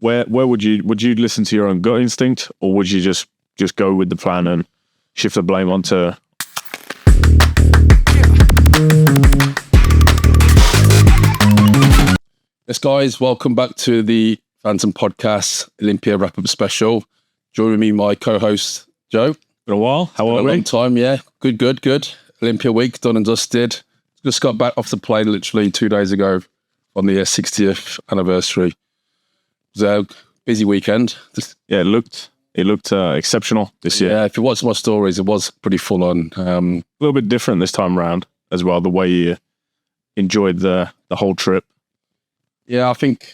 where would you listen to your own gut instinct, or would you just go with the plan and shift the blame onto? Yes, guys, welcome back to the Fantom Podcast Olympia wrap-up special. Joining me, my co-host Joe. Been a while. How are we? A long time, yeah. Good. Olympia week done and dusted. Just got back off the plane literally 2 days ago on the 60th anniversary. It was a busy weekend. Yeah, it looked exceptional this year. Yeah, if you watch my stories, it was pretty full on. A little bit different this time around as well. The way you enjoyed the whole trip. Yeah, I think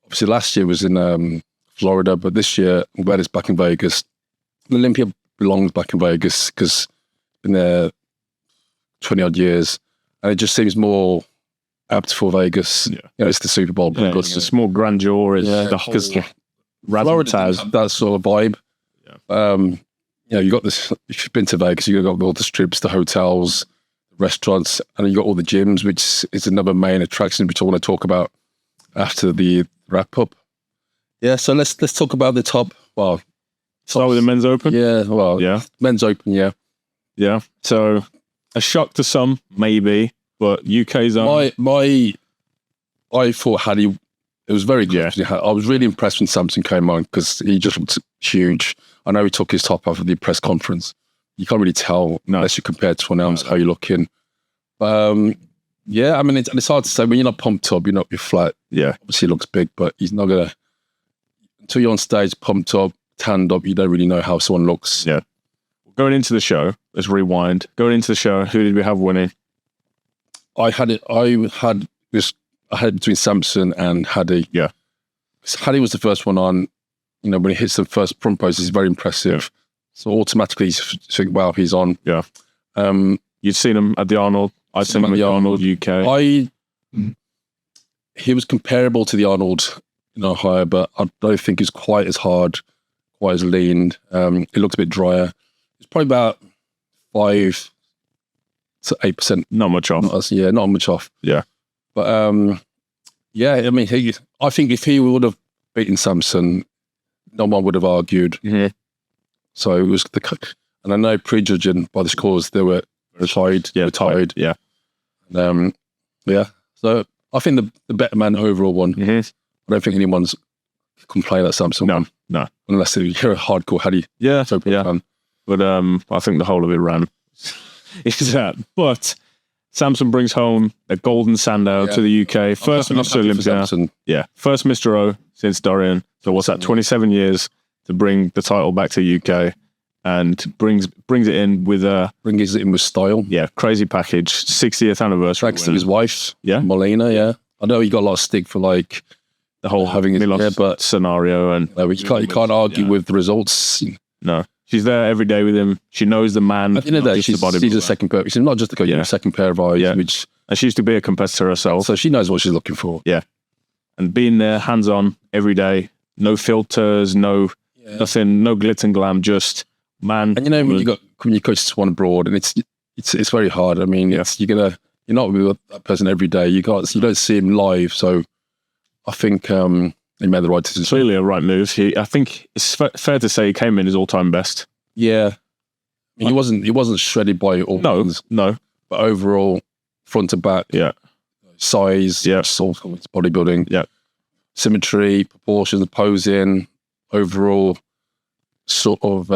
obviously last year was in Florida, but this year I'm glad it's back in Vegas. Olympia belongs back in Vegas because it's been there 20 odd years, and it just seems more apt for Vegas. Yeah. You know, it's the Super Bowl. Yeah, it's more grandeur. It's the whole Florida has that sort of vibe. Yeah. You know, you got this. If you've been to Vegas, you got all the strips, the hotels, restaurants, and you got all the gyms, which is another main attraction which I want to talk about after the wrap up. Yeah, so let's talk about the top. Well, start with the men's open. Yeah, well, yeah, men's open. Yeah. So a shock to some, maybe, but UK's own. I thought Hadi. It was very good. Yeah. I was really impressed when Samson came on because he just looked huge. I know he took his top off at the press conference. You can't really tell unless you compare to someone else how you're looking. Yeah, I mean, it's hard to say when you're not pumped up, you're flat. Yeah, obviously he looks big, but he's not gonna. Until you're on stage, pumped up, tanned up, you don't really know how someone looks. Yeah. Going into the show, let's rewind. Going into the show, who did we have winning? I had between Samson and Hadi. Yeah, Hadi was the first one on. You know, when he hits the first front post, he's very impressive. Yeah. So automatically, you think, wow, he's on. Yeah. You'd seen him at the Arnold. I'd seen him at the Arnold UK. He was comparable to the Arnold in Ohio, but I don't think he's quite as hard, quite as lean. It looked a bit drier. It's probably about 5 to 8%. Not much off. Not much off. Yeah. But yeah, I mean, I think if he would have beaten Samson, no one would have argued. Mm-hmm. So it was and I know prejudging by the scores, they were tied. Yeah, tied. Yeah. Yeah. So I think the better man overall won. Mm-hmm. I don't think anyone's complaining that Samson won. No. Unless you're a hardcore Hadi. Yeah. Fan. But I think the whole of it ran. Is that? But Samson brings home a golden Sandow to the UK. First Mr. Olympia. Yeah. First Mr. O since Dorian. So what's that? 27 years to bring the title back to UK, and brings it in with style. Yeah, crazy package. 60th anniversary. Thanks to his wife, yeah, Molina. Yeah, I know he got a lot of stick for like the whole having his but scenario, and you can't argue with the results. No, she's there every day with him. She knows the man. At the end of the day, she's a second pair. She's not just a second pair of eyes. Yeah. And she used to be a competitor herself, so she knows what she's looking for. Yeah, and being there, hands on every day, no filters, nothing, no glitz and glam, just man. And you know when you coach someone abroad, and it's very hard. I mean, you're not with that person every day. You don't see him live, so I think he made the right decision. Clearly a right move. I think it's fair to say he came in his all-time best. Yeah, he wasn't shredded by all things. No, but overall, front to back, size, sort of bodybuilding, symmetry, proportions, posing, overall sort of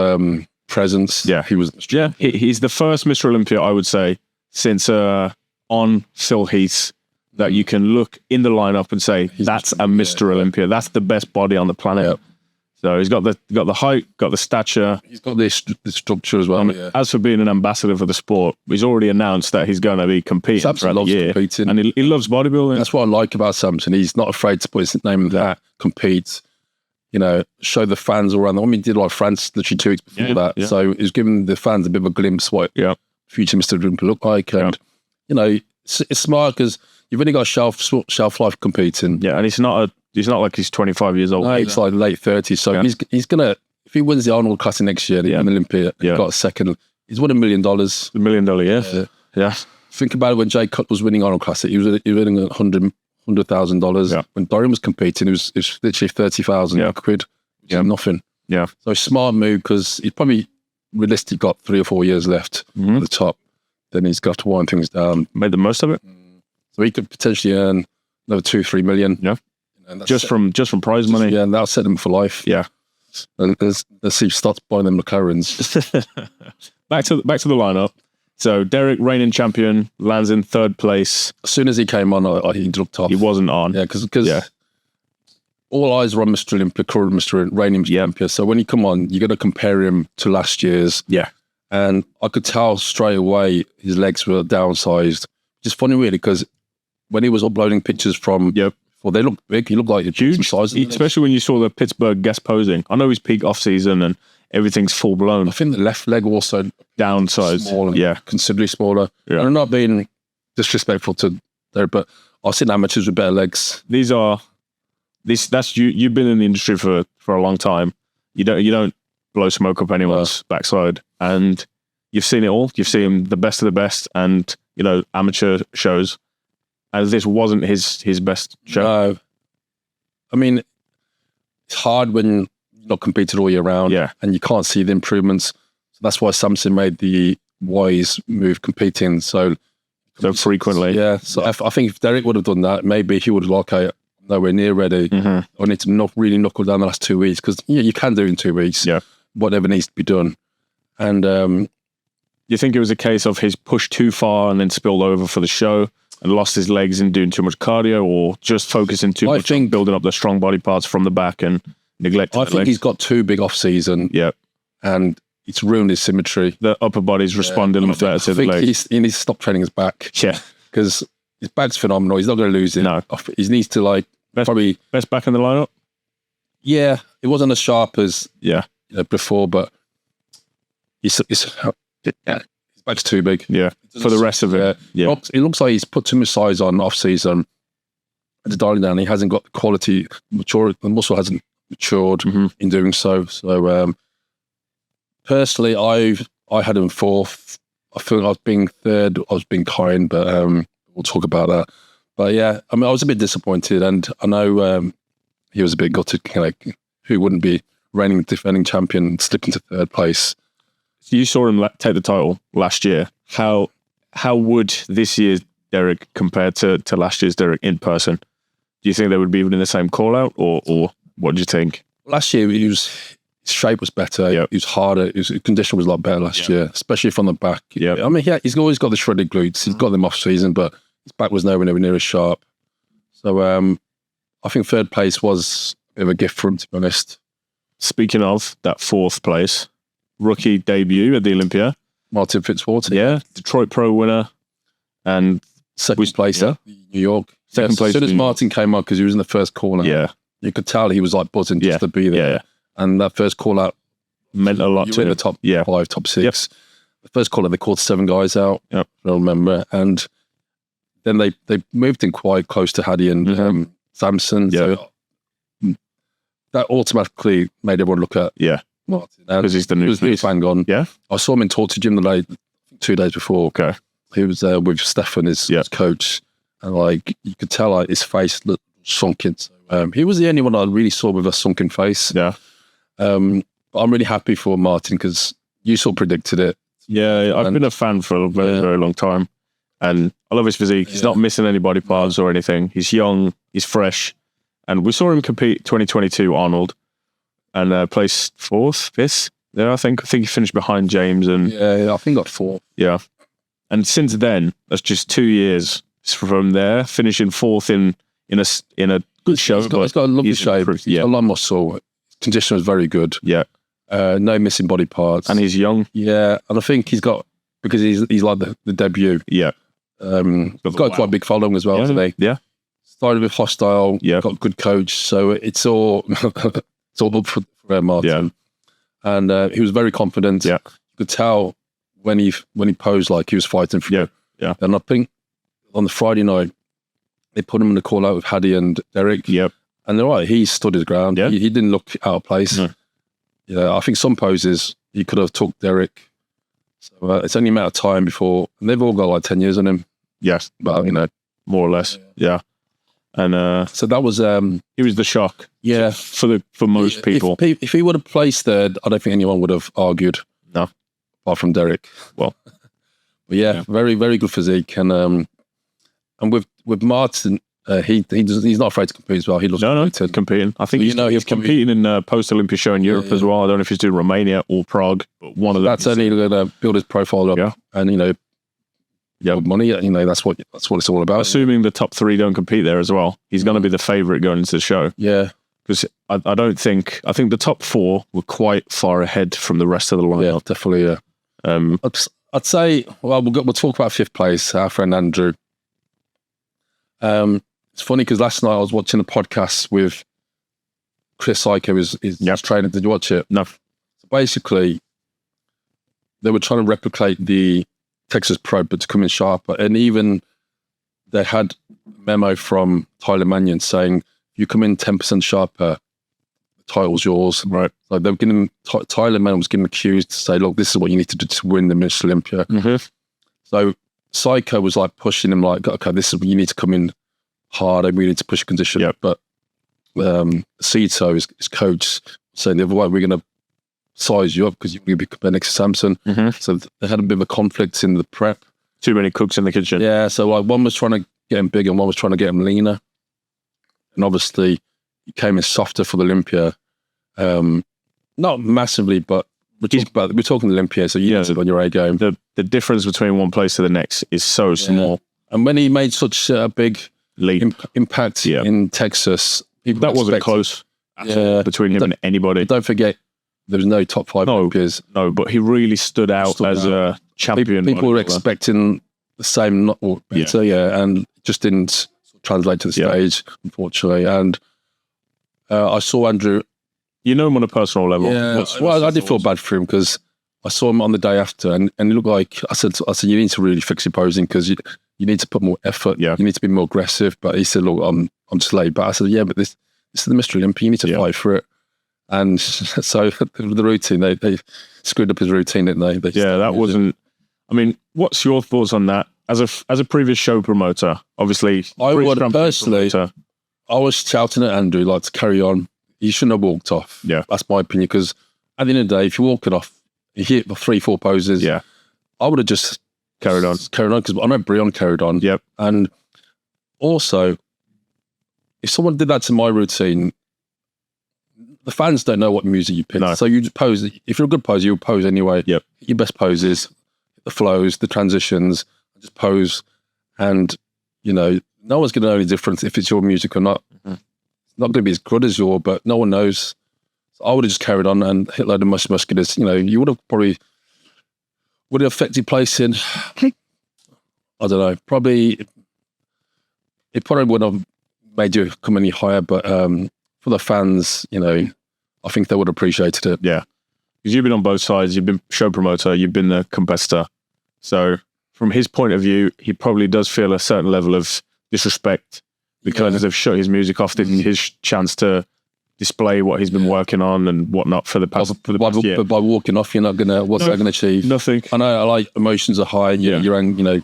presence. Yeah, he's the first Mr. Olympia, I would say, since on Phil Heath, that you can look in the lineup and say that's a Mr. Olympia. That's the best body on the planet. Yep. So he's got the height, got the stature. He's got the structure as well. I mean, as for being an ambassador for the sport, he's already announced that he's going to be competing throughout the year. Competing. And he loves bodybuilding. That's what I like about Samson. He's not afraid to put his name in that, compete, show the fans all around. I mean, he did like France literally 2 weeks before that. Yeah. So he's giving the fans a bit of a glimpse what future Mr. Olympia look like. And, it's smart because you've only got shelf life competing. Yeah, and he's not like he's 25 years old. No, he's like late 30s. So he's gonna, if he wins the Arnold Classic next year, the Olympia, got a second. He's won $1 million. $1 million, yeah. Think about it when Jay Cutler was winning Arnold Classic. He was winning 100 $100,000. Yeah. When Dorian was competing, it was literally 30,000 quid, which is nothing. Yeah. So smart move, because he's probably realistically got 3 or 4 years left at the top. Then he's got to wind things down. Made the most of it. So he could potentially earn another 2-3 million. Yeah. And just from prize money. Yeah, and that'll set him for life. Yeah. And let's see if he starts buying them McLarens. Back to the lineup. So Derek, reigning champion, lands in 3rd place. As soon as he came on, he looked off. He wasn't on. Yeah, because all eyes are on Mr. Olympia, current Mr. reigning Mr. Olympia. So when you come on, you got to compare him to last year's. Yeah. And I could tell straight away his legs were downsized. Just funny, really, because when he was uploading pictures from well, they looked big. He looked like huge, especially when you saw the Pittsburgh guest posing. I know he's peak off season and everything's full blown. I think the left leg also downsized, smaller, considerably smaller. Yeah. And I'm not being disrespectful to there, but I've seen amateurs with better legs. That's you. You've been in the industry for a long time. You don't blow smoke up anyone's backside, and you've seen it all. You've seen the best of the best, and amateur shows. And this wasn't his best show. No. I mean, it's hard when you're not competed all year round, and you can't see the improvements. So that's why Samson made the wise move, competing so frequently. Yeah. So I think if Derek would have done that, maybe he would have okay, nowhere near ready. I need to really knuckle down the last 2 weeks, because you can do it in 2 weeks. Yeah. Whatever needs to be done. And you think it was a case of he's pushed too far and then spilled over for the show and lost his legs in doing too much cardio, or just focusing too much on building up the strong body parts from the back and neglecting the legs? I think he's got too big off season. Yeah. And it's ruined his symmetry. The upper body's responding better to the legs. He needs to stop training his back. Yeah. Because his back's phenomenal. He's not going to lose it. No. He needs to best back in the lineup? Yeah. It wasn't as sharp as before, but his back's too big. Yeah. For the rest of it. Yeah. It looks like he's put too much size on off season. At the dialing down, he hasn't got the quality mature. The muscle hasn't matured in doing so. So personally, I had him 4th. I feel I was being 3rd. I was being kind, but we'll talk about that. But yeah, I mean, I was a bit disappointed, and I know he was a bit gutted. Who wouldn't be reigning defending champion, slipping to 3rd place? So you saw him take the title last year. How would this year's Derek compare to last year's Derek in person? Do you think they would be even in the same call out, or what do you think? Last year, his shape was better. He was harder. His condition was a lot better last year, especially from the back. Yeah. I mean, he's always got the shredded glutes. He's got them off season, but his back was nowhere near as sharp. So I think 3rd place was a bit of a gift for him, to be honest. Speaking of that 4th place, rookie debut at the Olympia. Martin Fitzwater. Yeah, Detroit Pro winner. And 2nd place at New York. Second place. As soon as Martin came on, because he was in the first corner, you could tell he was like buzzing just to be there. Yeah. And that first call out meant a lot to him. The top 5, top 6. Yep. The first call out, they called 7 guys out. Yep. I remember. And then they moved in quite close to Hadi and Samson. Yeah. So that automatically made everyone look at Martin. Because he's the new he was bang on. Yeah. I saw him in Torture Gym 2 days before. Okay. He was there with Stefan, his coach. And you could tell his face looked sunken. So, he was the only one I really saw with a sunken face. Yeah. But I'm really happy for Martin, because you sort of predicted it. Yeah, I've been a fan for a very, very long time. And I love his physique. He's not missing any body parts or anything. He's young, he's fresh. And we saw him compete 2022 Arnold and placed 4th, 5th. Yeah, I think he finished behind James. And I think got 4th. Yeah. And since then, that's just 2 years from there, finishing 4th in a good show. He's got a lovely shape. He's got a lot of muscle. Condition was very good. Yeah. No missing body parts. And he's young. Yeah. And I think he's got, because he's like the debut. Yeah. He's got quite a big following as well today. Yeah. Started with hostile. Yeah. Got a good coach. So it's all up for Martin. Yeah. And he was very confident. Yeah. You could tell when he posed like he was fighting for you. Yeah. And I think on the Friday night, they put him in the call out with Hadi and Derek. Yep. And they're right, he stood his ground. Yeah. He didn't look out of place. No. Yeah, I think some poses he could have took Derek. So it's only a matter of time before, and they've all got 10 years on him. Yes. But more or less. Yeah. And so that was it was the shock. Yeah, for most people. If he would have placed third, I don't think anyone would have argued. No, apart from Derek. Well, but yeah, very very good physique, and with Martin, he's not afraid to compete as well. He loves competing. I think he's competing in post Olympia show in Europe as well. I don't know if he's doing Romania or Prague, but one of them. That's only going to build his profile up, and money. That's what it's all about. Assuming the top 3 don't compete there as well, he's going to be the favourite going into the show. Yeah, because I think the top 4 were quite far ahead from the rest of the lineup. Yeah, definitely. Yeah. I'd say. Well, we'll talk about 5th place. Our friend Andrew. It's funny because last night I was watching a podcast with Chris Psycho, his trainer. Did you watch it? No. So basically, they were trying to replicate the Texas Pro, but to come in sharper. And even they had a memo from Tyler Mannion saying, you come in 10% sharper, the title's yours. Right. Like they were getting, Tyler Mannion was getting accused to say, look, this is what you need to do to win the Mr. Olympia. Mm-hmm. So Psycho was like pushing him like, okay, this is, you need to come in hard and we need to push condition. Yep. But Cito, his coach, saying the other way, we're going to size you up because you're going to be next to Samson. Mm-hmm. So they had a bit of a conflict in the prep. Too many cooks in the kitchen. Yeah, so like one was trying to get him big and one was trying to get him leaner. And obviously he came in softer for the Olympia. Not massively, but we're talking Olympia, so you know it on your A game. The difference between one place to the next is so small. And when he made such a big leap impact in Texas, that wasn't close between him and anybody. Don't forget, there was no top 5 Olympias. No, but he really stood out as a champion. People were expecting the same, not or better, and just didn't translate to the stage, unfortunately. And I saw Andrew. You know him on a personal level. Yeah, well, I did feel bad for him because I saw him on the day after, and he looked like I said, you need to really fix your posing because you need to put more effort. Yeah. You need to be more aggressive. But he said, look, I'm just laid back. I said, yeah, but this is the Mr. Olympia. You need to fight for it. And so the routine, they screwed up his routine, didn't they? That wasn't. I mean, what's your thoughts on that? As a previous show promoter, obviously, I would personally. I was shouting at Andrew like to carry on. He shouldn't have walked off. Yeah, that's my opinion. Because at the end of the day, if you're walking off, you hit 3-4 poses. Yeah, I would have just carried on because I know Breon carried on. Yep, and also, if someone did that to my routine, the fans don't know what music you pick. No. So you just pose. If you're a good poser, you'll pose anyway. Yep. Your best poses, the flows, the transitions, just pose. And, no one's going to know any difference if it's your music or not. Mm-hmm. It's not going to be as good as yours, but no one knows. So I would have just carried on and hit a load of musculars. You would have probably, would it affect your placing? I don't know. It probably wouldn't have made you come any higher, but for the fans, I think they would have appreciated it. Yeah. Because you've been on both sides. You've been show promoter, you've been the competitor. So from his point of view, he probably does feel a certain level of disrespect because they've shut his music off, his chance to display what he's been working on and whatnot for the past year. But by walking off, you're not gonna. What's that gonna achieve? Nothing. I know. Emotions are high. And you're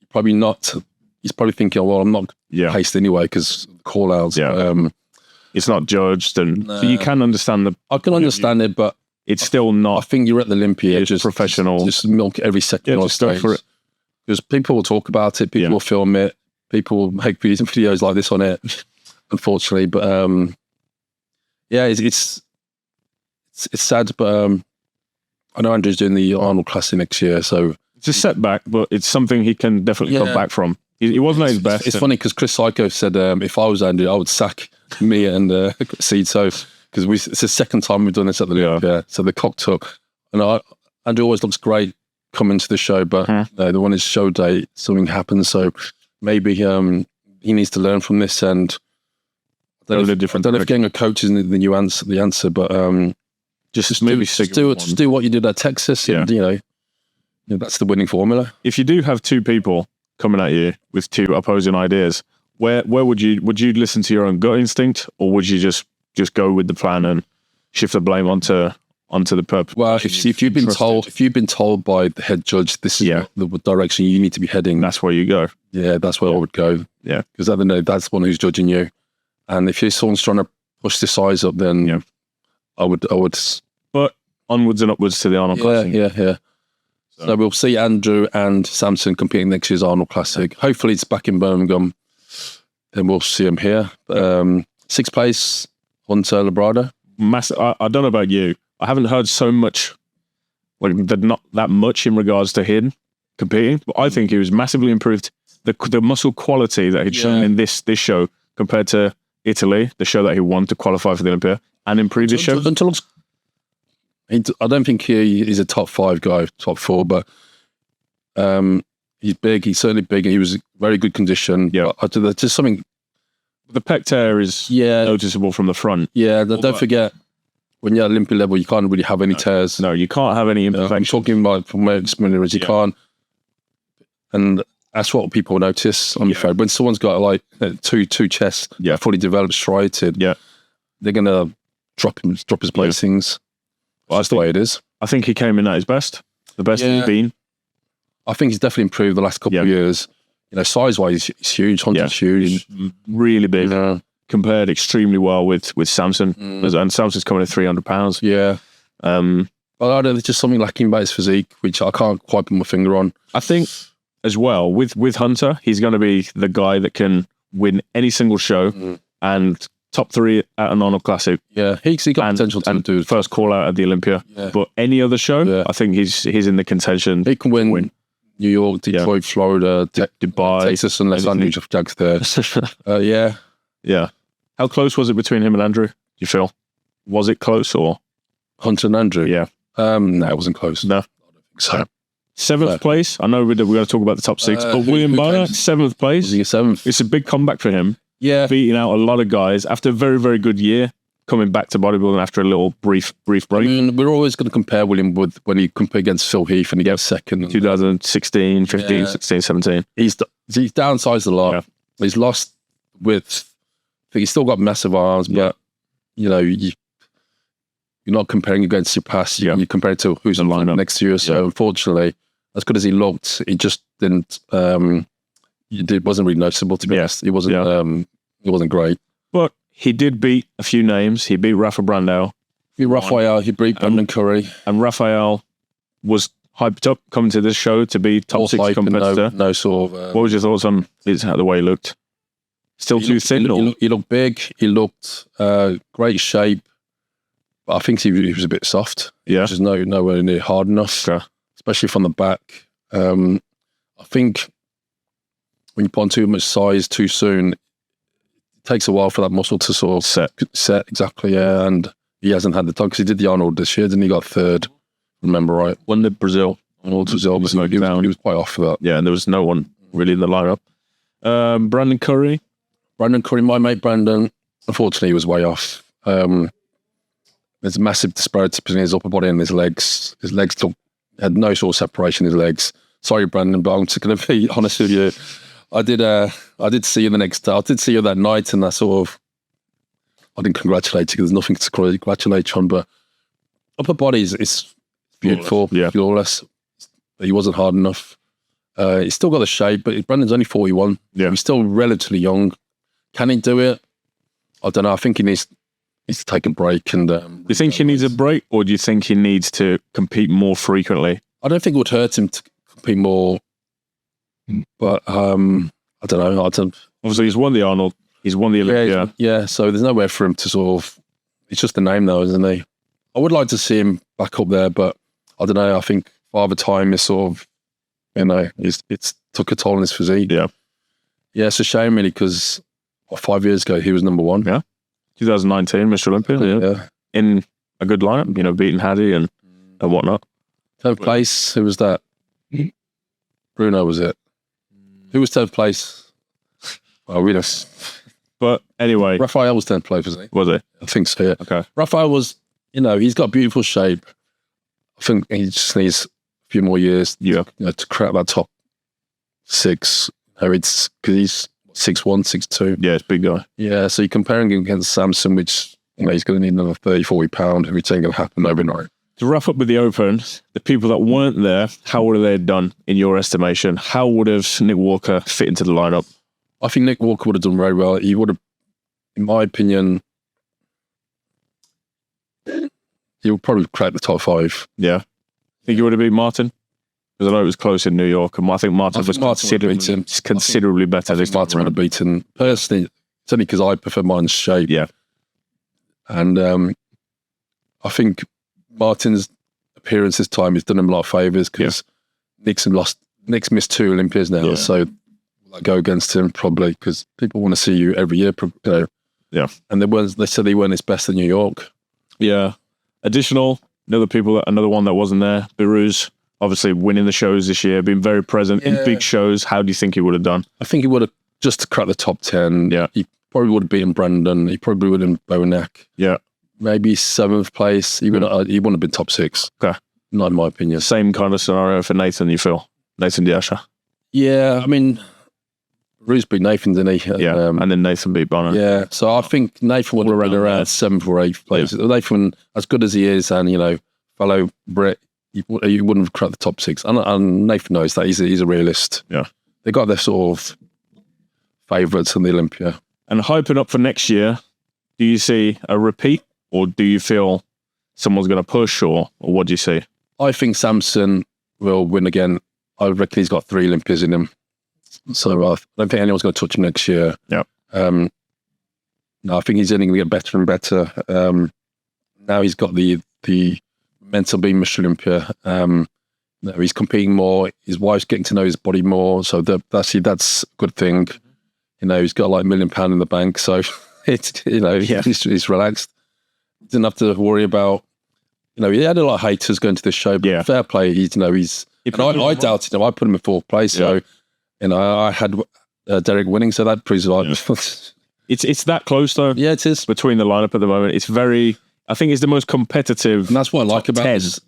probably not. He's probably thinking, well, I'm not paced anyway because call outs. Yeah. It's not judged, and so you can understand I can understand it, but it's still not. I think you're at the Olympia, just professional. Just milk every second. Yeah, just go for it. Because people will talk about it, people will film it, people will make videos like this on it. Unfortunately, but it's sad. But I know Andrew's doing the Arnold Classic next year, so it's a setback, but it's something he can definitely come back from. He wasn't at his best. It's funny because Chris Psycho said if I was Andrew, I would sack me and Cito because it's the second time we've done this at the Olympia. So the cocktail, and Andrew always looks great coming to the show, but the one is show day, something happens. So maybe he needs to learn from this, and I don't know if getting a coach is the answer, but just do what you did at Texas, and that's the winning formula. If you do have two people coming at you with two opposing ideas, where would you listen to your own gut instinct, or would you just go with the plan and shift the blame onto onto the purpose. Well, if you've been told by the head judge, this is the direction you need to be heading, that's where you go. Yeah, that's where I would go. Yeah, because at the end of the day, that's the one who's judging you. And if someone's trying to push the size up, then I would. But onwards and upwards to the Arnold Classic. Yeah. So we'll see Andrew and Samson competing next year's Arnold Classic. Hopefully it's back in Birmingham. Then we'll see him here. 6th place, Hunter Labrada. I don't know about you. I haven't heard so much, not that much in regards to him competing, but I think he was massively improved. The muscle quality that he'd shown in this show compared to Italy, the show that he won to qualify for the Olympia, and in previous shows. I don't think he's a top 5 guy, top 4, but he's big. He's certainly big. He was in very good condition. Yeah, there's just something. The pec tear is noticeable from the front. Yeah, don't forget, when you're at Olympia level, you can't really have any tears. No, you can't have any imperfections. I'm talking about from my experience, you can't. And that's what people notice on your phone. When someone's got like two chests, fully developed, striated, they're gonna drop his placings. Well, that's the way it is. I think he came in at his best, the best he's been. I think he's definitely improved the last couple of years. Size-wise, he's huge. Hunter's huge. He's really big. Compared extremely well with Samson. And Samson's coming at 300 pounds. Yeah. But there's just something lacking about his physique, which I can't quite put my finger on. I think, as well, with Hunter, he's going to be the guy that can win any single show and top 3 at an Arnold Classic. Yeah, he's got potential to do first call out at the Olympia. Yeah. But any other show, I think he's in the contention. He can win. New York, Detroit, Florida, Dubai, Texas, unless Andrew Jack's there. Yeah. How close was it between him and Andrew, do you feel? Was it close or? Hunter and Andrew? Yeah. No, it wasn't close. No. I don't think so. 7th place. I know we're going to talk about the top 6, but William Bonner, 7th place. Was he 7th? It's a big comeback for him. Yeah. Beating out a lot of guys after a very, very good year, coming back to bodybuilding after a little brief break. I mean, we're always going to compare William with when he compared against Phil Heath and he gave second. 2016, 15, 16, 17. He's downsized a lot. Yeah. He's lost width. I think he's still got massive arms, but you're not comparing against your past. You're comparing to who's in lineup next to you. So unfortunately, as good as he looked, he just didn't. It wasn't really noticeable, to be honest. It wasn't. It wasn't great. But he did beat a few names. He beat Rafa Brandao. He beat Brandon Curry. And Raphael was hyped up coming to this show to be top 6 competitor. No sort of. What was your thoughts on the way he looked? Still too thin? He looked big. He looked great shape. But I think he was a bit soft. Yeah. Which is nowhere near hard enough. Okay. Especially from the back. I think when you put on too much size too soon, it takes a while for that muscle to sort of set exactly, and he hasn't had the time because he did the Arnold this year, didn't he? Got 3rd, remember right? Won the Brazil. Arnold was obviously he was quite off for that. Yeah, and there was no one really in the lineup. Brandon Curry, my mate Brandon, unfortunately he was way off. There's a massive disparity between his upper body and his legs. His legs had no sort of separation in his legs. Sorry, Brandon, but I'm just going to be honest with you. I did see you the next day. I did see you that night, and I didn't congratulate you because there's nothing to congratulate you on. But upper body is beautiful, flawless. He wasn't hard enough. He's still got the shape, but Brandon's only 41. Yeah, he's still relatively young. Can he do it? I don't know. I think he needs to take a break. And do you think he needs a break, or do you think he needs to compete more frequently? I don't think it would hurt him to compete more. But I don't know. Obviously, he's won the Arnold. He's won the Olympia. Yeah, so there's nowhere for him to sort of. It's just a name, though, isn't he? I would like to see him back up there, but I don't know. I think Father Time is sort of, it's took a toll on his physique. Yeah, it's a shame, really, because 5 years ago he was number 1. Yeah, 2019, Mr. Olympia. Yeah, in a good lineup. Beating Haddy and whatnot. 10th place. Who was that? Bruno was it? Who was 10th place? Well, we don't. But anyway, Raphael was 10th place, wasn't he? Was he? I think so. Yeah. Okay. Raphael was. He's got beautiful shape. I think he just needs a few more years. To crack that top 6. It's because he's 6'1", 6'2". Yeah, it's a big guy. Yeah, so you're comparing him against Samson, which he's going to need another 30, 40 pounds, which ain't going to happen overnight. To wrap up with the Open, the people that weren't there, how would they have done in your estimation? How would have Nick Walker fit into the lineup? I think Nick Walker would have done very well. He would have, in my opinion, he would probably crack the top 5. Yeah. Think he would have beat Martin? Because I know it was close in New York, and I think Martin was considerably better. I think Martin would have beaten. Personally, it's only because I prefer Martin's shape. Yeah. And I think Martin's appearance this time has done him a lot of favours because Nick's missed 2 Olympias now, so I go against him probably because people want to see you every year. Yeah. And they said he weren't his best in New York. Yeah. Another one that wasn't there, Biruz, obviously winning the shows this year, being very present in big shows. How do you think he would have done? I think he would have just cracked the top 10. Yeah. He probably would have beaten Brandon. He probably would have beaten Bonac. Yeah. Maybe 7th place. He wouldn't have been top 6. Okay. Not in my opinion. Same kind of scenario for Nathan, you feel? Nathan Diasha. Yeah, I mean, Bruce beat Nathan, didn't he? Yeah, and then Nathan beat Bonner. Yeah, so I think Nathan would have been around 7th or 8th place. Yeah. Nathan, as good as he is, and, fellow Brit, he wouldn't have cracked the top 6. And Nathan knows that. He's a realist. Yeah. They got their sort of favourites in the Olympia. And hyping up for next year, do you see a repeat? Or do you feel someone's going to push, or what do you see? I think Samson will win again. I reckon he's got 3 Olympias in him. So I don't think anyone's going to touch him next year. Yeah. No, I think he's only going to get better and better. Now he's got the mental being Mr. Olympia. He's competing more. His wife's getting to know his body more. So that's a good thing. He's got like £1 million in the bank. So he's relaxed. Didn't have to worry about, he had a lot of haters going to this show, but fair play. I doubted him. I put him in 4th place. So, I had Derek winning. So that proves it's that close though. Yeah, it is. Between the lineup at the moment. I think it's the most competitive. And that's what I like about it.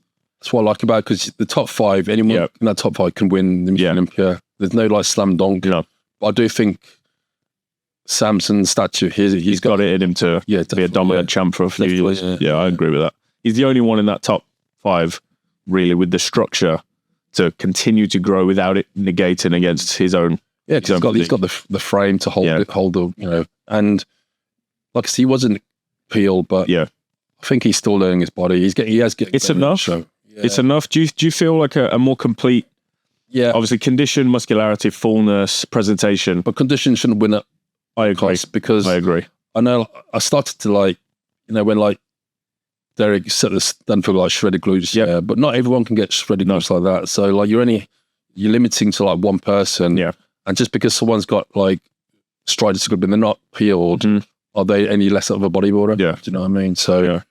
That's what I like about it, because the top 5, anyone in that top 5 can win the Olympia. There's no like slam dunk. But I do think Samson's statue, he's got it in him to be a dominant champ for a few years. Yeah, I agree with that. He's the only one in that top 5, really, with the structure to continue to grow without it negating against his own. Yeah, because he's got the frame to hold and like I said, he wasn't peeled, but I think he's still learning his body. It's enough. It's enough. Do you feel like a more complete? Yeah, obviously condition, muscularity, fullness, presentation, but condition shouldn't win it. I agree. Because I agree. I know I started to when Derek set the stand for like shredded glutes, but not everyone can get shredded glutes like that. So you're limiting to like one person. Yeah. And just because someone's got like strides but they're not peeled, are they any less of a bodybuilder? Yeah. Do you know what I mean? So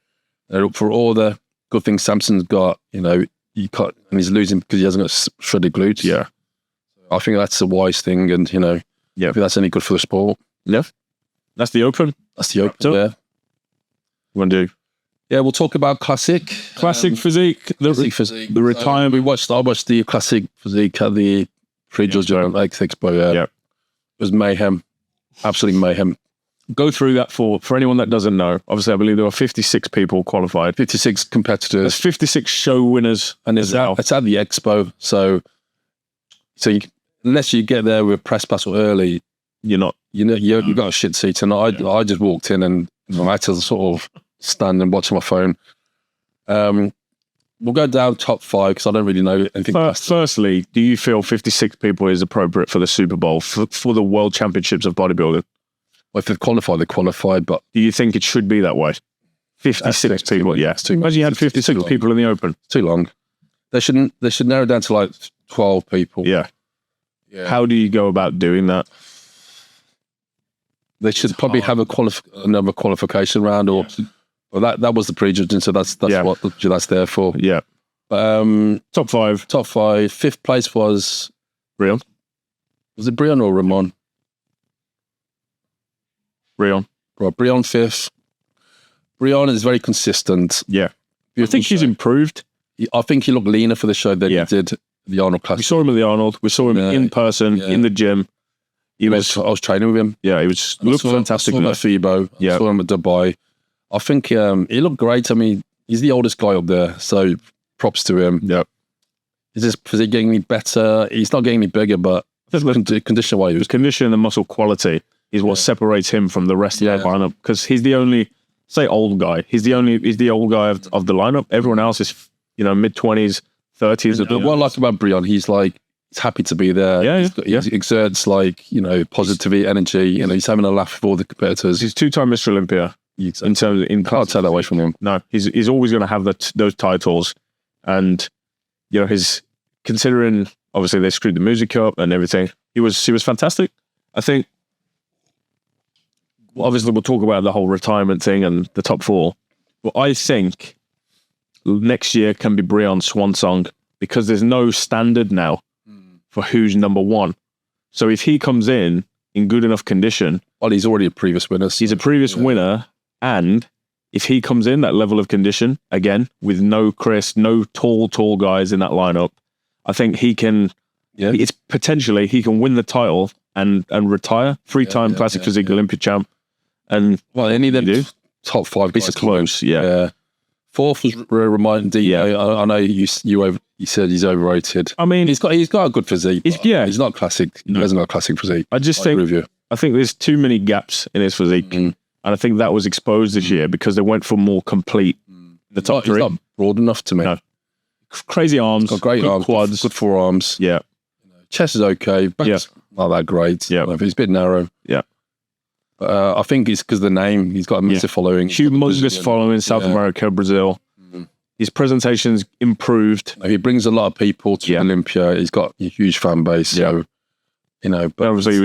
for all the good things Samson's got, you cut and he's losing because he hasn't got shredded glutes. Yeah. I think that's a wise thing, and I think that's any good for the sport. Yeah. That's the Open. So, you want to do? Yeah, we'll talk about classic physique. The retirement. I watched the classic physique at the Prejudged Expo. Yeah. It was mayhem. Absolutely mayhem. Go through that for anyone that doesn't know. Obviously, I believe there were 56 people qualified. 56 competitors. There's 56 show winners. And it's at the Expo. So unless you get there with press pass or early, you've got a shit seat. And I just walked in and I had to sort of stand and watch my phone. We'll go down top 5 because I don't really know anything. Firstly, do you feel 56 people is appropriate for the Super Bowl, for the World Championships of Bodybuilding? Well, if they've qualified, they qualified, but... Do you think it should be that way? 56 people, Imagine you had 56 people in the Open. Too long. They should narrow it down to like 12 people. Yeah. How do you go about doing that? They should probably have another qualification round, or that was the prejudging, so that's what that's there for. Yeah. Top 5. 5th place was Brion. Was it Brion or Ramon? Brion. Right, Brion 5th. Brion is very consistent. Yeah. I think he's improved. I think he looked leaner for the show than he did the Arnold Classic. We saw him at the Arnold. We saw him in person, in the gym. I was training with him. Yeah, he looked fantastic. I saw him at FIBO. I saw him at Dubai. I think he looked great. I mean, he's the oldest guy up there, so props to him. Yep. Is his physique getting any better? He's not getting any bigger, but condition-wise, his condition and muscle quality is what separates him from the rest of the lineup, because he's the only, say, old guy. He's the old guy of the lineup. Everyone else is, mid-20s, 30s. What I like about Brian, he's happy to be there. He exerts positivity, energy. He's having a laugh with all the competitors. He's two-time Mr. Olympia. In terms of, can't take that away from him. No, he's always going to have those titles, and his, considering obviously they screwed the music up and everything, he was fantastic. I think obviously we'll talk about the whole retirement thing and the top 4, but I think next year can be Brian's swan song, because there's no standard now for who's number 1. So if he comes in good enough condition, well, he's already a previous winner. He's a previous winner. And if he comes in that level of condition, again, with no Chris, no tall guys in that lineup, I think he can, it's potentially, he can win the title and retire. 3-time Classic Physique Olympia champ. And any of them top 5 guys. It's close, yeah. 4th was reminding D. I know you said he's overrated. I mean, he's got a good physique. He's not classic. He hasn't got a classic physique. I think there's too many gaps in his physique. And I think that was exposed this year because they went for more complete. The top 3. He's not broad enough to me. No. Crazy arms. Got great arms. Quads. Good forearms. Yeah. Chest is okay. Back's not that great. Yeah. He's a bit narrow. Yeah. But I think it's because of the name. He's got a massive following. Humongous following in South America, Brazil. His presentation's improved. He brings a lot of people to Olympia. He's got a huge fan base. So, but obviously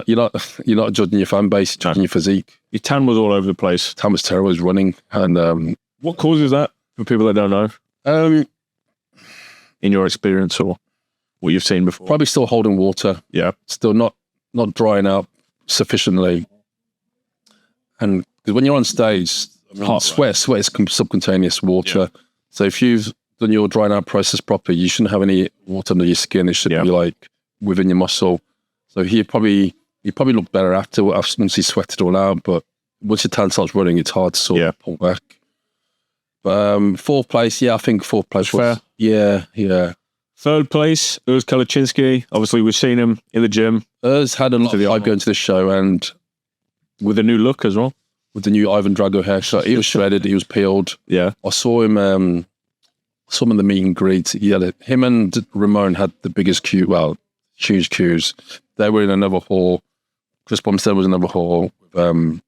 you're not judging your fan base, you're judging your physique. His tan was all over the place. Tan was terrible. He was running. And what causes that for people that don't know? In your experience or what you've seen before? Probably still holding water. Yeah. Still not drying out sufficiently. And because when you're on stage, sweat is subcutaneous water. Yeah. So if you've done your drying out process properly, you shouldn't have any water under your skin. It should be within your muscle. So he probably looked better once he sweated it all out. But once your tan starts running, it's hard to sort of pull back. But 4th place, I think 4th place was fair. Yeah. 3rd place, Urs Kalaczynski. Obviously, we've seen him in the gym. Urs had a lot of hype going to the show, and with a new look as well. With the new Ivan Drago haircut, he was shredded. He was peeled. Yeah, I saw him. Some of the meet and greet. Him and Ramon had the biggest queue. Well, huge queues. They were in another hall. Chris Bumstead was in another hall. So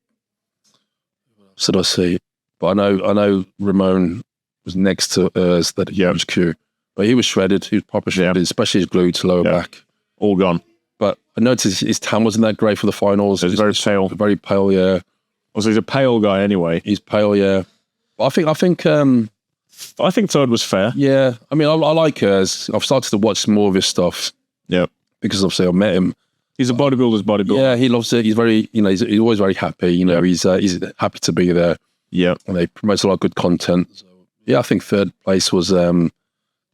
did I see? But I know Ramon was next to Urs, that huge queue. But he was shredded. He was proper shredded, especially his glutes, lower back, all gone. But I noticed his tan wasn't that great for the finals. It was very pale. Very pale, yeah. Also, he's a pale guy anyway. He's pale, yeah. But I think 3rd was fair. Yeah. I mean, I like Urs. I've started to watch more of his stuff. Yeah. Because obviously I met him. He's a bodybuilder's bodybuilder. Yeah, he loves it. He's very, he's always very happy. He's happy to be there. Yeah. And they promote a lot of good content. So, I think 3rd place was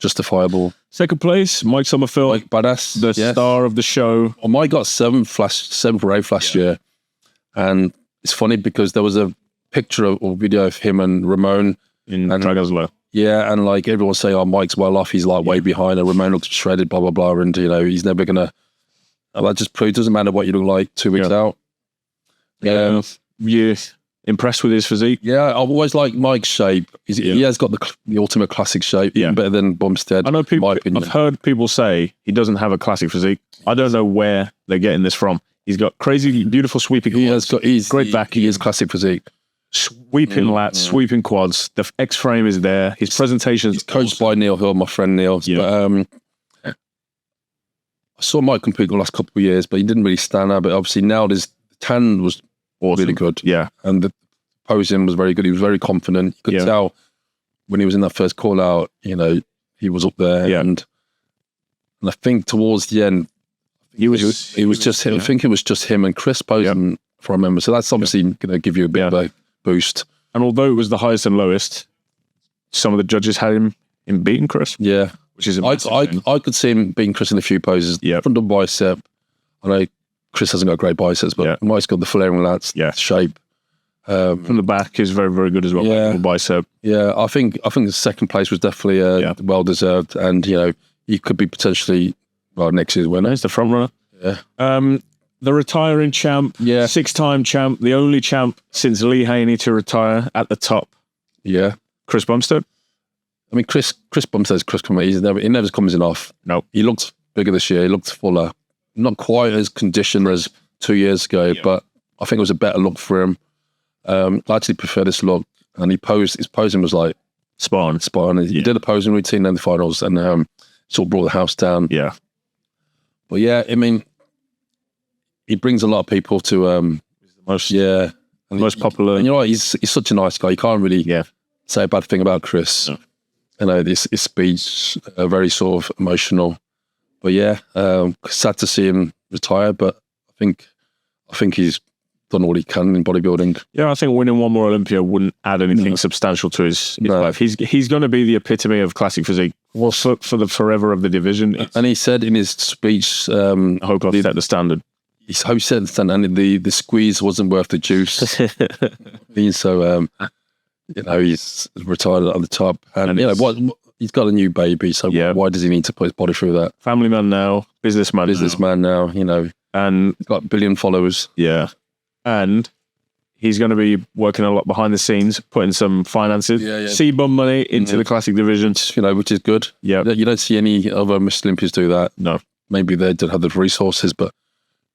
justifiable. 2nd place, Mike Sommerfeld. Badass. The star of the show. Well, Mike got 7th or 8th last year. And it's funny because there was a picture or video of him and Ramon. In Dragon's Lair. Yeah, and everyone say, oh, Mike's well off. He's way behind. And Ramon looks shredded, blah, blah, blah. And, he's never going to... That just proves it doesn't matter what you look like 2 weeks out. Yeah. You impressed with his physique? Yeah, I've always liked Mike's shape. He has got the ultimate classic shape, even better than Bumstead. I know I've heard people say he doesn't have a classic physique. I don't know where they're getting this from. He's got crazy, beautiful sweeping quads. He's great back. He is classic physique. Sweeping lats, sweeping quads. The X-frame is there. His presentation is coached by Neil Hill, my friend Neil. Yeah. But I saw Mike compete the last couple of years, but he didn't really stand out. But obviously now the tan was really good. Yeah. And the posing was very good. He was very confident. You could tell when he was in that first call out, he was up there. Yeah. And I think towards the end, I think it was just him and Chris posing for a member. So that's obviously going to give you a bit of a boost. And although it was the highest and lowest, some of the judges had him in beating Chris. Yeah. Which is I could see him beating Chris in a few poses. Yeah. Front of bicep. I know Chris hasn't got great biceps, but Mike's got the flaring lats, shape. From the back is very, very good as well. Yeah. Bicep. Yeah, I think the second place was definitely well deserved, and he could be potentially next year's winner. He's the front runner. Yeah. The retiring champ. Yeah. 6-time champ. The only champ since Lee Haney to retire at the top. Yeah. Chris Bumstead. I mean, Chris Bumstead's Chris Bumstead. He never comes in off. No. He looked bigger this year. He looked fuller. Not quite as conditioned as 2 years ago, but I think it was a better look for him. I actually prefer this look, and his posing was like spot on. He did a posing routine in the finals, and sort of brought the house down. Yeah, but yeah, I mean, he brings a lot of people to the most popular. And he's such a nice guy. You can't really say a bad thing about Chris. No. His speech very sort of emotional. But yeah, sad to see him retire. But I think he's done all he can in bodybuilding. Yeah, I think winning one more Olympia wouldn't add anything substantial to his life. He's going to be the epitome of classic physique for the forever of the division. And he said in his speech, I hope I've set the standard. He said the standard, and the squeeze wasn't worth the juice. So, he's retired at the top. And he's got a new baby, so why does he need to put his body through that? Family man now, businessman now, and he's got 1 billion followers. Yeah. And he's going to be working a lot behind the scenes, putting some finances, CBUM money into the classic divisions. Which is good. Yeah. You don't see any other Mr. Olympians do that. No. Maybe they don't have the resources, but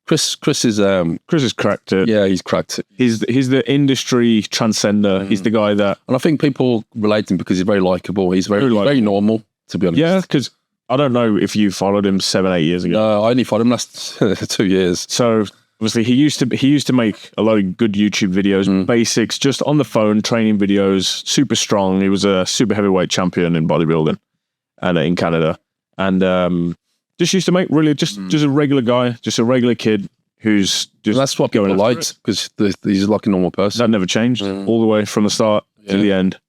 Chris has cracked it. Yeah, he's cracked it. He's the industry transcender. He's the guy that... And I think people relate to him because he's very likable. He's very normal, to be honest. Yeah, because I don't know if you followed him 7-8 years ago. No, I only followed him last 2 years. So... Obviously, he used to make a lot of good YouTube videos, basics, just on the phone, training videos, super strong. He was a super heavyweight champion in bodybuilding and in Canada. And just used to make really just a regular guy, just a regular kid who's just... And that's what people liked, because he's like a normal person. That never changed all the way from the start to the end.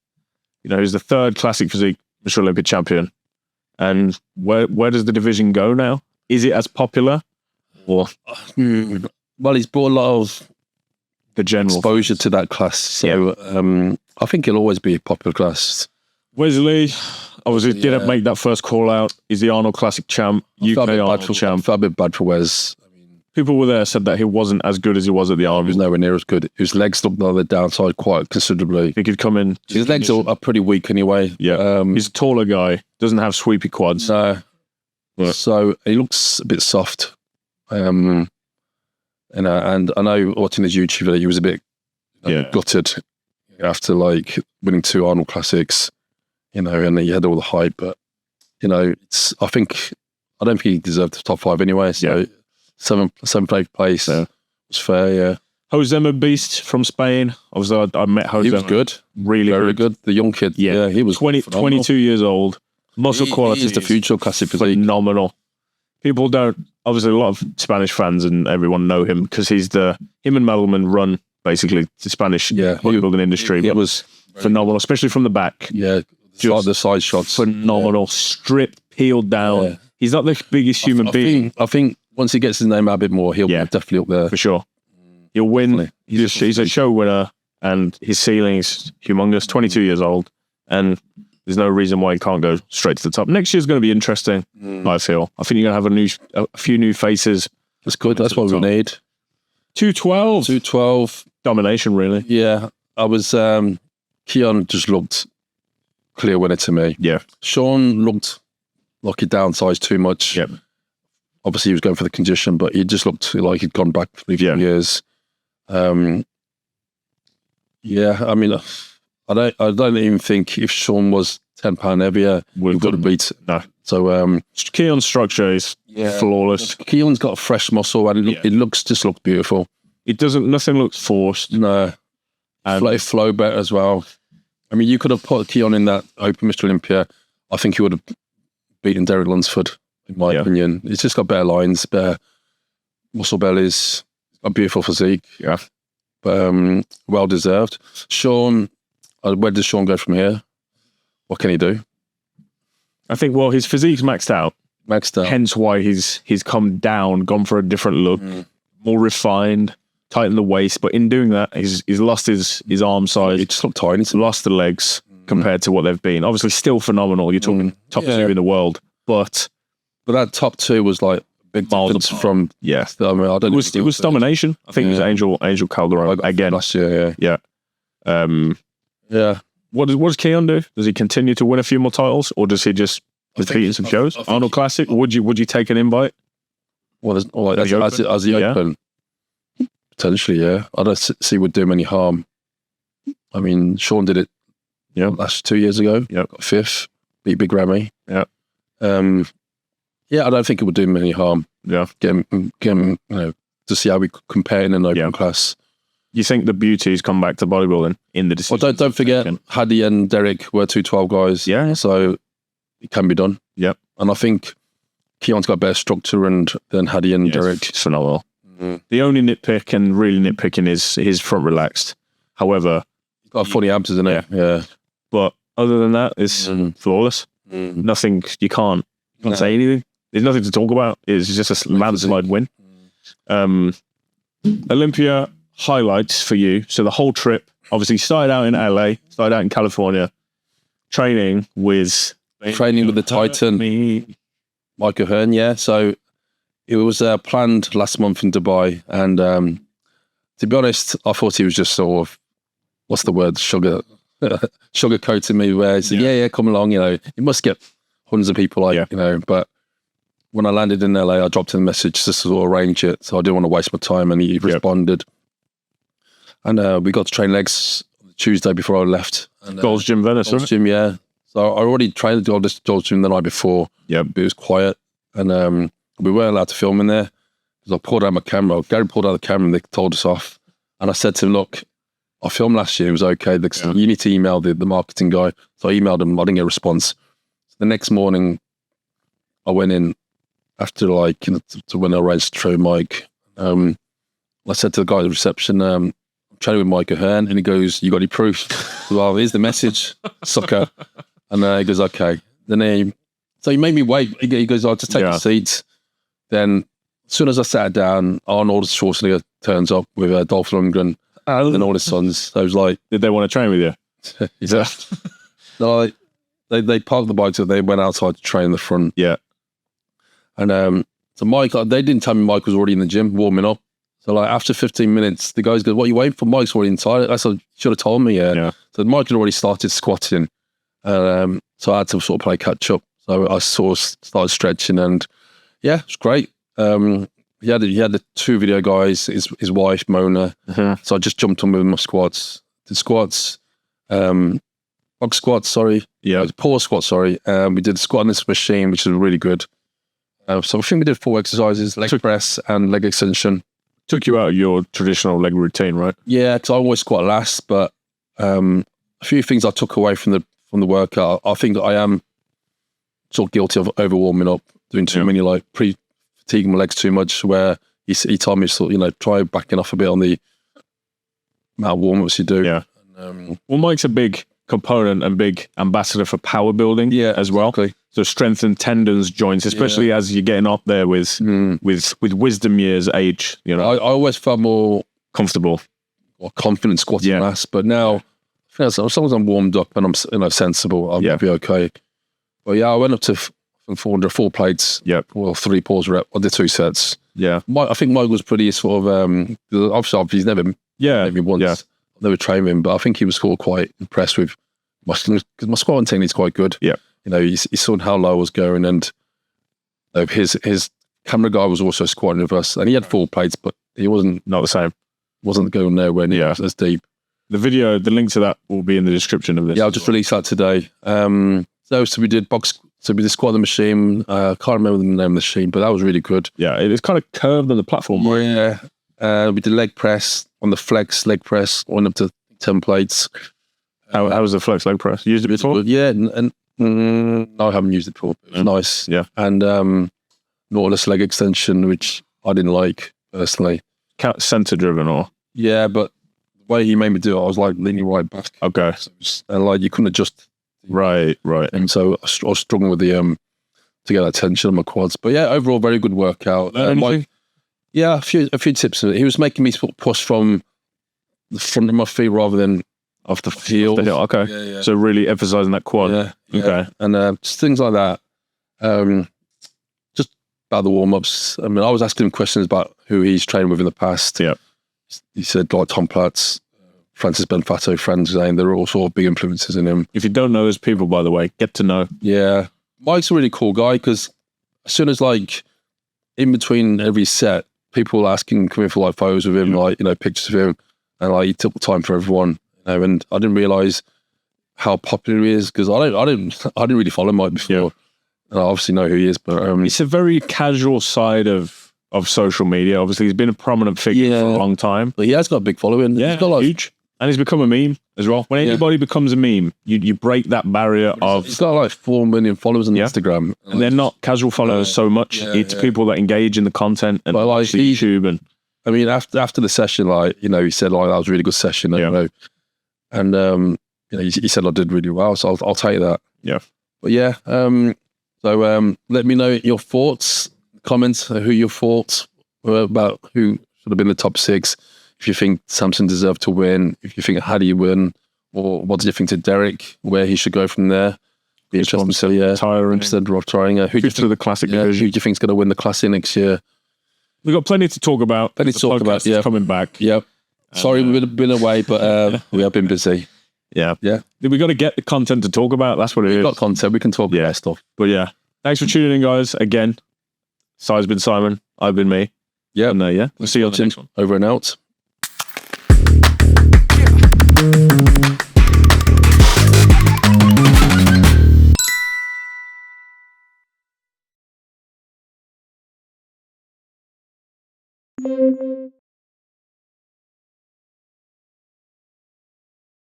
He's the 3rd classic physique Mr. Olympia champion. And where does the division go now? Is it as popular? Or... Well, he's brought a lot of the general exposure to that class, so I think he'll always be a popular class. Wesley obviously didn't make that first call out. He's the Arnold Classic champ, UK Arnold champ. I felt a bit bad for Wes. People were there said that he wasn't as good as he was at the Arnold. He was nowhere near as good. His legs looked on the downside quite considerably. I think he'd come in. His legs are pretty weak anyway. Yeah, he's a taller guy. Doesn't have sweepy quads. No. So he looks a bit soft. And I know watching his YouTube video, he was a bit gutted after winning 2 Arnold Classics, and he had all the hype. But I don't think he deserved the top 5 anyway. So 7th place was fair. Yeah. Josema Beast from Spain. I met Josema. He was good, really very good. The young kid. Yeah, he was 22 years old. Muscle quality is the future of classic physique. Phenomenal. People don't. Obviously, a lot of Spanish fans and everyone know him because him and Madelman run basically the Spanish bodybuilding industry. It was phenomenal, especially from the back. Yeah, just the side shots. Phenomenal, stripped, peeled down. Yeah. He's not the biggest human being. I think once he gets his name out a bit more, he'll definitely up there. For sure. He'll win. He's a show winner, and his ceiling is humongous, 22 years old, and there's no reason why he can't go straight to the top. Next year's going to be interesting, I feel. I think you're going to have a few new faces. That's good. That's what we need. 212. 212. Domination, really. Yeah. Keon just looked clear winner to me. Yeah. Sean looked like he downsized too much. Yep. Obviously, he was going for the condition, but he just looked like he'd gone back 3 years. I mean... I don't even think if Sean was 10 pound heavier, we've got to beat. No. So Keon's structure is flawless. Keon's got fresh muscle and it looks beautiful. Nothing looks forced. No. Flow better as well. I mean, you could have put Keon in that Open Mr. Olympia. I think he would have beaten Derek Lunsford, in my opinion. He's just got better lines, better muscle bellies, a beautiful physique. Yeah. But well deserved. Sean, where does Sean go from here? What can he do? I think, his physique's maxed out. Maxed out. Hence why he's come down, gone for a different look, more refined. tighten the waist, but in doing that, he's lost his arm size. It just looked tiny. He's lost the legs compared to what they've been. Obviously, still phenomenal. You're talking top 2 in the world, but that top 2 was like big difference from. Yeah, I mean, I don't. It was domination. I think it was Angel Calderon again last year. Yeah. Yeah. What does Keon do? Does he continue to win a few more titles, or does he just compete in some shows? Arnold Classic. Would you take an invite? Well, as the Open, potentially, yeah. I don't see it would do him any harm. I mean, Sean did it. Yeah, last 2 years ago. Yeah, got 5th, beat Big Ramy. Yeah. Yeah, I don't think it would do him any harm. Yeah, get him, to see how we compare in an Open class. You think the beauty's come back to bodybuilding in the decision? Well, don't forget, Hadi and Derek were 2 12 guys. Yeah. So it can be done. Yep. And I think Keon's got better structure than Hadi and Derek. It's phenomenal. The only nitpick, and really nitpicking, is his front relaxed. However, he's got funny abs, isn't it? Yeah. But other than that, it's flawless. Nothing, you can't say anything. There's nothing to talk about. It's just a landslide win. Olympia highlights for you. So the whole trip, obviously, started out in LA, started out in California, training with the Titan, Mike O'Hearn. Yeah. So it was planned last month in Dubai, and to be honest, I thought he was just sort of, what's the word, sugarcoating me, where he said, yeah, come along, you must get hundreds of people but when I landed in LA, I dropped him a message just to sort of arrange it, so I didn't want to waste my time, and he responded. And we got to train legs Tuesday before I left. And, Gold's Gym Venice, Gold's Gym, yeah. So I already trained at Gold's Gym the night before. Yeah. But it was quiet, and we weren't allowed to film in there because I pulled out my camera. Gary pulled out the camera and they told us off. And I said to him, look, I filmed last year, it was okay. You need to email the marketing guy. So I emailed him, I didn't get a response. So the next morning, I went in after to when I arranged to train Mike. I said to the guy at the reception, I'm training with Mike O'Hearn, and he goes, you got any proof? Well, here's the message, sucker. And he goes, okay. Then so he made me wait. He goes, I'll just take the seat. Then as soon as I sat down, Arnold Schwarzenegger turns up with Dolph Lundgren and all his sons. So I was like, did they want to train with you? Yeah. No, they parked the bike, so they went outside to train in the front. Yeah. And so Mike, they didn't tell me Mike was already in the gym warming up. So after 15 minutes, the guys go, what are you waiting for? Mike's already inside. I said, should have told me, yeah. So Mike had already started squatting. So I had to sort of play catch up. So I sort of started stretching, and yeah, it was great. He had the 2 video guys, his wife, Mona. So I just jumped on with my squats. Did squats, box squats, sorry. Yeah. Pause squat, sorry. We did squat on this machine, which is really good. So I think we did 4 exercises, leg press and leg extension. Took you out of your traditional leg routine, right? Yeah, because I always squat last, but a few things I took away from the workout. I think that I am sort of guilty of over warming up, doing too many, fatiguing my legs too much, where he told me to try backing off a bit on the amount of warm-ups you do. Yeah. Well, Mike's a big component and big ambassador for power building as well. Exactly. So strengthen tendons, joints, especially as you're getting up there with wisdom years, age. I always felt more comfortable or confident squatting last, but now as long as I'm warmed up and I'm sensible, I'll be okay. But yeah, I went up to 4 plates. Yeah, well, 3 pause rep. I did 2 sets. Yeah, I think Mike was pretty sort of obviously he's never maybe once. Yeah. I've never trained him, but I think he was quite impressed with because my squatting technique is quite good. Yeah. He saw how low I was going, and his camera guy was also squatting with us, and he had 4 plates, but he wasn't not the same. Wasn't going nowhere near as deep. The video, the link to that will be in the description of this. Yeah, I'll just release that today. So we did so we did squat the machine. I can't remember the name of the machine, but that was really good. Yeah, it's kind of curved on the platform. Right? Yeah. We did leg press on the flex leg press, went up to 10 plates. How was the flex leg press? Used it before? Yeah, and no, I haven't used it before. It was nice. Yeah. And Nautilus leg extension, which I didn't like personally. Center driven or? Yeah, but the way he made me do it, I was leaning right back. Okay. And you couldn't adjust. Right. And so I was struggling with to get that tension on my quads. But yeah, overall, very good workout. Yeah, a few tips. He was making me push from the front of my feet rather than off the heel. Okay. Yeah. So really emphasizing that quad. Yeah. Okay. And just things like that. Just about the warm-ups. I mean, I was asking him questions about who he's trained with in the past. Yeah. He said like Tom Platz, Francis Benfato, Franz Zane, they're all sort of big influences in him. If you don't know those people, by the way, get to know. Yeah. Mike's a really cool guy because as soon as like in between every set, people were asking, come in for like photos with him, like, pictures of him. And like he took the time for everyone, and I didn't realize how popular he is because I didn't really follow Mike before. Yeah. And I obviously know who he is, but it's a very casual side of social media. Obviously, he's been a prominent figure for a long time, but he has got a big following. Yeah, he's got like, huge, and he's become a meme as well. When anybody becomes a meme, you break that barrier of. He's got like 4 million followers on Instagram, and they're not casual followers so much. It's people that engage in the content and like YouTube and. I mean, after the session, like, he said, like, that was a really good session. And, he said I did really well, so I'll take that. Yeah. But yeah, so let me know your thoughts, comments, who your thoughts were about who should have been the top 6. If you think Samson deserved to win, if you think how do you win, or what do you think to Derek, where he should go from there? Be interesting to see, Tyre instead of trying. Who do you think, the classic who do you think is going to win the classic next year? We've got plenty to talk about. Yeah. Coming back. Yep. Sorry, we've been away, but we have been busy. Yeah. Yeah. We got to get the content to talk about. That's what it is. We've got content. We can talk about stuff. But yeah, thanks for tuning in, guys. Again, Si's been Simon. I've been me. Yeah. And we'll see you on the next one. Over and out.